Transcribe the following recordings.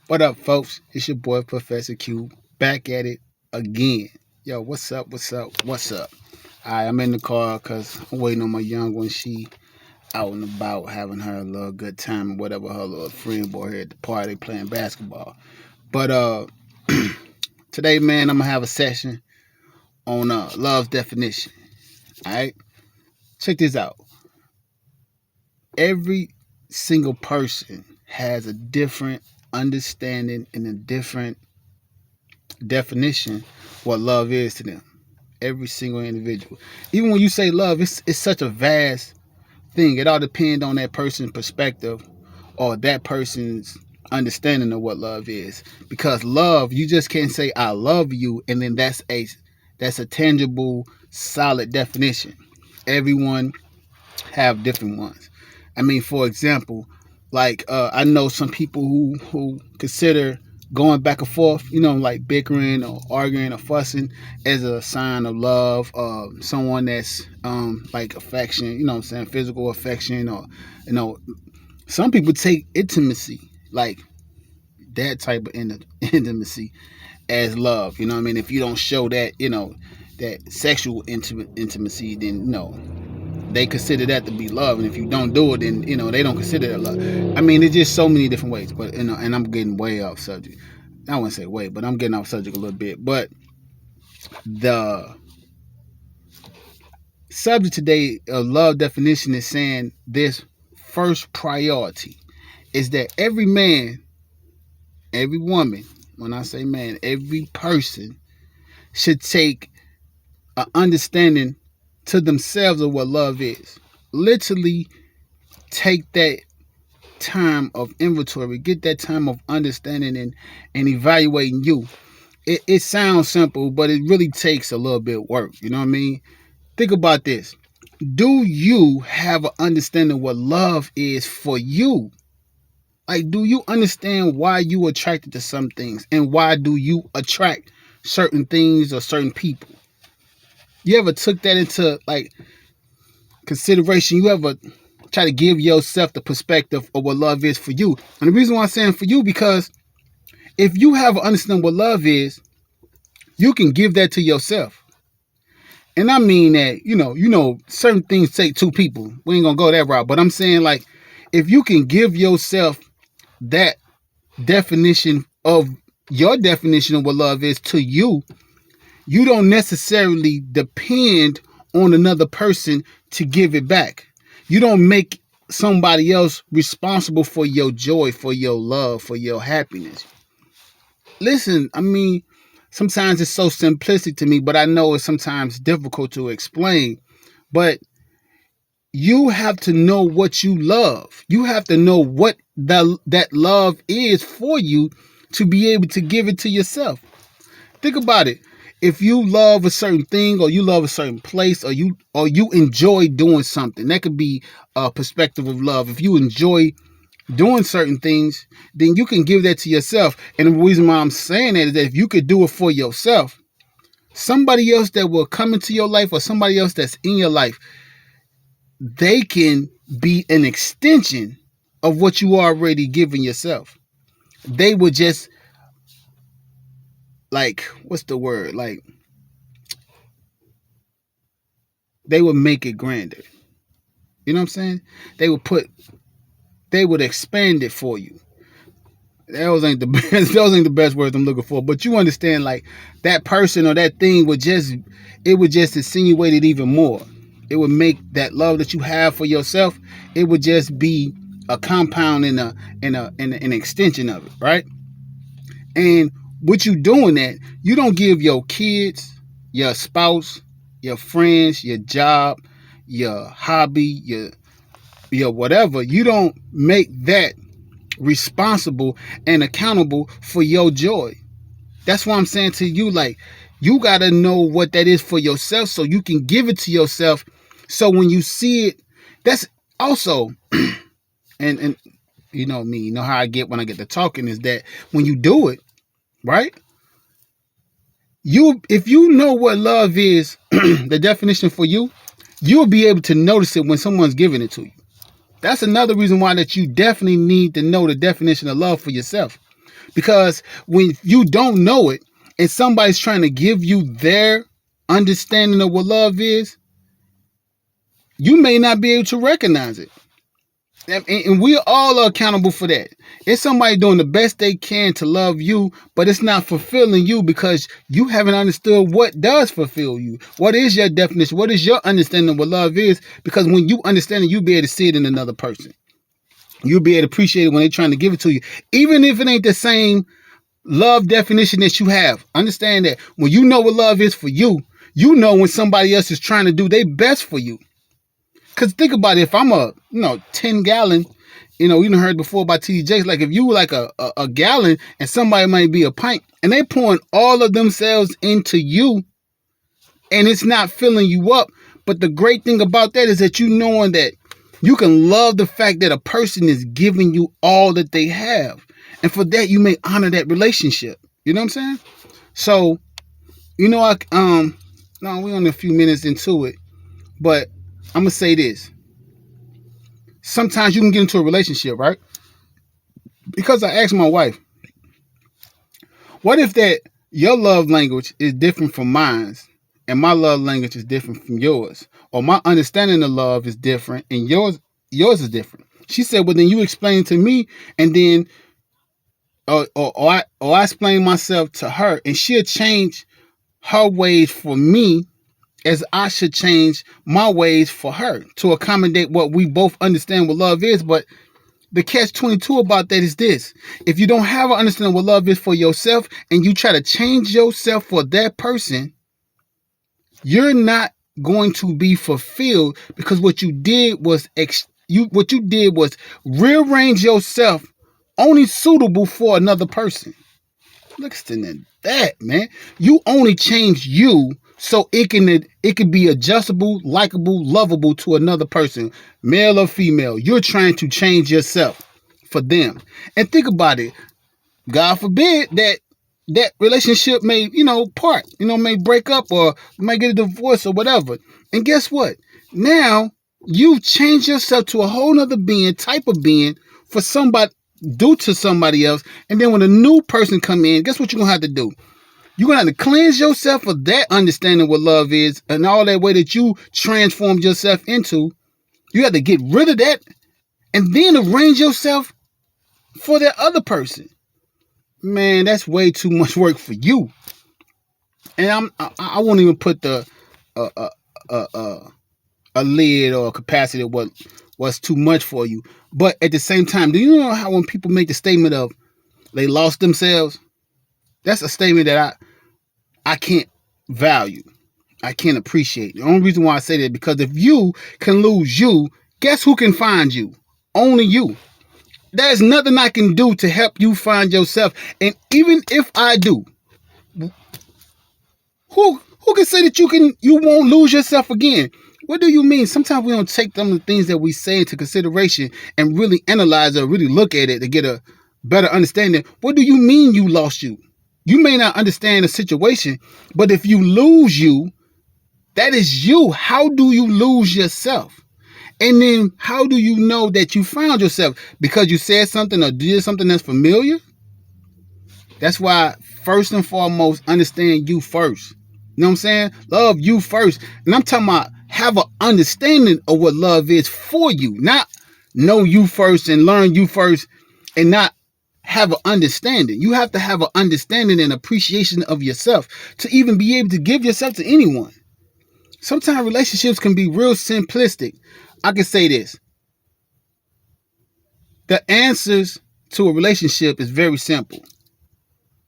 What up, folks? It's your boy Professor Q, back at it again. Yo, what's up? What's up? What's up? I'm in the car because I'm waiting on my young one. She out and about having her little good time or whatever. Her little friend boy here at the party playing basketball. But today, man, I'm gonna have a session on love's definition. All right, check this out. Every single person has a different understanding and a different definition what love is to them. Every single individual. Even when you say love, it's such a vast thing. It all depends on that person's perspective or that person's understanding of what love is. Because love, you just can't say I love you and then that's a tangible, solid definition. Everyone have different ones. I mean, for example, like I know some people who consider going back and forth, like bickering or arguing or fussing as a sign of love. Someone that's like affection, what I'm saying, physical affection, or some people take intimacy, like that type of intimacy, as love. You know what I mean? If you don't show that, that sexual intimacy, then they consider that to be love, and if you don't do it, then they don't consider that love. I mean, it's just so many different ways. But and I'm getting way off subject. I wouldn't say way, but I'm getting off subject a little bit. But the subject today of love definition is saying this: first priority is that every man, every woman, when I say man, every person should take an understanding to themselves of what love is. Literally take that time of inventory, get that time of understanding and evaluating you. It sounds simple, but it really takes a little bit of work. You know what I mean? Think about this. Do you have an understanding of what love is for you? Like, do you understand why you are attracted to some things and why do you attract certain things or certain people? You ever took that into like consideration? You ever try to give yourself the perspective of what love is for you? And the reason why I'm saying for you, because if you have an understanding what love is, you can give that to yourself. And I mean that, certain things take two people. We ain't gonna go that route. But I'm saying, like, if you can give yourself that definition of your definition of what love is to you, you don't necessarily depend on another person to give it back. You don't make somebody else responsible for your joy, for your love, for your happiness. Listen, I mean, sometimes it's so simplistic to me, but I know it's sometimes difficult to explain. But you have to know what you love. You have to know what that love is for you to be able to give it to yourself. Think about it. If you love a certain thing or you love a certain place or you enjoy doing something, that could be a perspective of love. If you enjoy doing certain things, then you can give that to yourself. And the reason why I'm saying that is that if you could do it for yourself, somebody else that will come into your life or somebody else that's in your life, they can be an extension of what you already given yourself. They will just, like, what's the word? Like, they would make it grander. You know what I'm saying? They would expand it for you. Those ain't the best, those ain't the best words I'm looking for. But you understand, like, that person or that thing would just insinuate it even more. It would make that love that you have for yourself, it would just be a compound and an extension of it, right? And what you doing that, you don't give your kids, your spouse, your friends, your job, your hobby, your whatever. You don't make that responsible and accountable for your joy. That's why I'm saying to you, like, you got to know what that is for yourself so you can give it to yourself. So when you see it, that's also, and you know me, you know how I get when I get to talking is that when you do it, right? If you know what love is, the definition for you, you'll be able to notice it when someone's giving it to you. That's another reason why that you definitely need to know the definition of love for yourself. Because when you don't know it and somebody's trying to give you their understanding of what love is, you may not be able to recognize it. And we all are accountable for that. It's somebody doing the best they can to love you, but it's not fulfilling you because you haven't understood what does fulfill you. What is your definition? What is your understanding of what love is? Because when you understand it, you'll be able to see it in another person. You'll be able to appreciate it when they're trying to give it to you. Even if it ain't the same love definition that you have. Understand that when you know what love is for you, you know when somebody else is trying to do their best for you. Because think about it, if I'm a 10 gallon, you done heard before about TD Jakes, like if you were like a gallon and somebody might be a pint and they pouring all of themselves into you and it's not filling you up. But the great thing about that is that you knowing that you can love the fact that a person is giving you all that they have. And for that, you may honor that relationship. You know what I'm saying? So, we're only a few minutes into it, but I'm going to say this. Sometimes you can get into a relationship, right? Because I asked my wife, what if that your love language is different from mine and my love language is different from yours? Or my understanding of love is different and yours is different. She said, well, then you explain to me and then or I explain myself to her and she'll change her ways for me as I should change my ways for her to accommodate what we both understand what love is. But the catch-22 about that is this. If you don't have an understanding what love is for yourself and you try to change yourself for that person, you're not going to be fulfilled because what you did was rearrange yourself only suitable for another person. Listen to that, man. You only change you so it can be adjustable, likable, lovable to another person, male or female. You're trying to change yourself for them. And think about it. God forbid that relationship may, part, may break up or may get a divorce or whatever. And guess what? Now you've changed yourself to a whole nother type of being for somebody, due to somebody else. And then when a new person come in, guess what you're going to have to do? You're going to have to cleanse yourself of that understanding what love is and all that way that you transformed yourself into. You have to get rid of that and then arrange yourself for that other person. Man, that's way too much work for you. And I won't even put a lid or a capacity of what's too much for you. But at the same time, do you know how when people make the statement of they lost themselves? That's a statement that I can't value. I can't appreciate. The only reason why I say that is because if you can lose you, guess who can find you? Only you. There's nothing I can do to help you find yourself. And even if I do, who can say that you won't lose yourself again? What do you mean? Sometimes we don't take some of the things that we say into consideration and really analyze or really look at it to get a better understanding. What do you mean you lost you? You may not understand the situation, but if you lose you, that is you. How do you lose yourself? And then how do you know that you found yourself? Because you said something or did something that's familiar? That's why first and foremost, understand you first. You know what I'm saying? Love you first. And I'm talking about have an understanding of what love is for you. Not know you first and learn you first and not have an understanding. You have to have an understanding and appreciation of yourself to even be able to give yourself to anyone. Sometimes relationships can be real simplistic. I can say this. The answers to a relationship is very simple,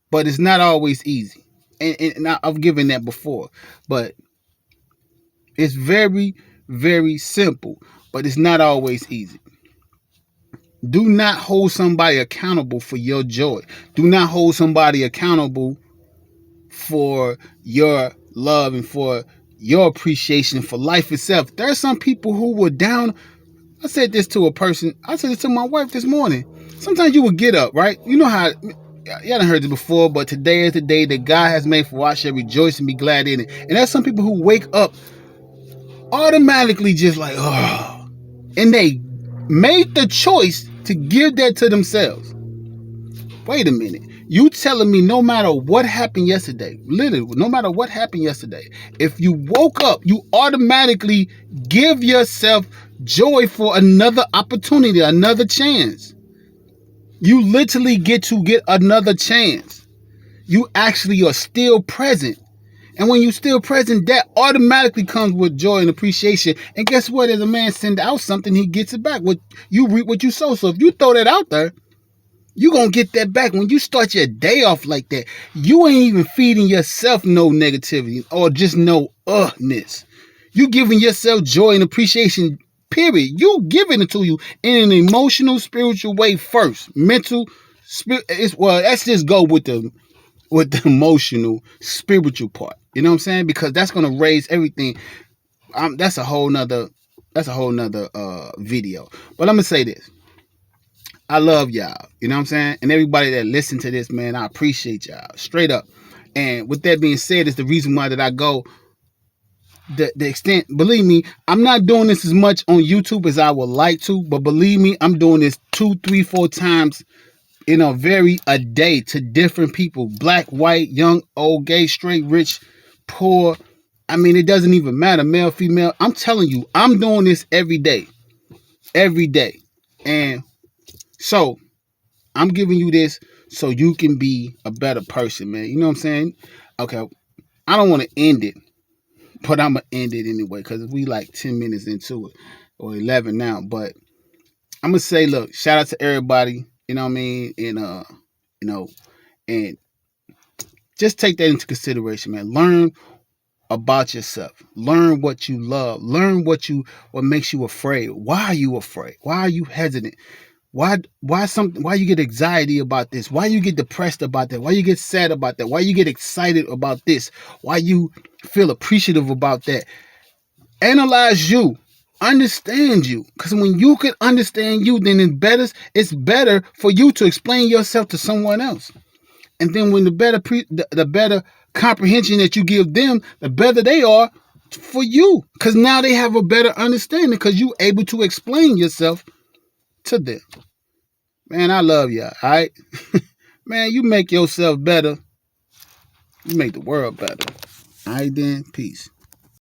but it's not always easy. And I've given that before, but it's very, very simple, but it's not always easy. Do not hold somebody accountable for your joy. Do not hold somebody accountable for your love and for your appreciation for life itself. There are some people who were down. I said this to a person. I said this to my wife this morning. Sometimes you will get up, right? You know how, y'all done heard this before, but today is the day that God has made for I shall rejoice and be glad in it. And there's some people who wake up automatically just like, oh, and they made the choice to give that to themselves. Wait a minute. You telling me no matter what happened yesterday, literally, no matter what happened yesterday, if you woke up, you automatically give yourself joy for another opportunity, another chance. You literally get to get another chance. You actually are still present. And when you're still present, that automatically comes with joy and appreciation. And guess what? As a man send out something, he gets it back. What you reap what you sow. So if you throw that out there, you're going to get that back. When you start your day off like that, you ain't even feeding yourself no negativity or just no ness. You giving yourself joy and appreciation, period. You giving it to you in an emotional, spiritual way first. Mental, well, let's just go with the emotional, spiritual part. You know what I'm saying? Because that's going to raise everything. That's a whole nother video. But I'm going to say this. I love y'all. You know what I'm saying? And everybody that listen to this, man, I appreciate y'all. Straight up. And with that being said, is the reason why that I go the extent. Believe me, I'm not doing this as much on YouTube as I would like to, but believe me, I'm doing this 2, 3, 4 times a day to different people. Black, white, young, old, gay, straight, rich, poor. I mean, it doesn't even matter. Male, female. I'm telling you, I'm doing this every day. Every day. And so, I'm giving you this so you can be a better person, man. You know what I'm saying? Okay, I don't want to end it, but I'm going to end it anyway because we like 10 minutes into it, or 11 now. But I'm going to say, look, shout out to everybody, you know what I mean? And, and just take that into consideration, man. Learn about yourself. Learn what you love. Learn what makes you afraid. Why are you afraid? Why are you hesitant? Why you get anxiety about this? Why you get depressed about that? Why you get sad about that? Why you get excited about this? Why you feel appreciative about that? Analyze you. Understand you. Because when you can understand you, then it's better for you to explain yourself to someone else. And then when the better comprehension that you give them, the better they are for you. Because now they have a better understanding because you're able to explain yourself to them. Man, I love y'all, all right? Man, you make yourself better. You make the world better. All right, then. Peace.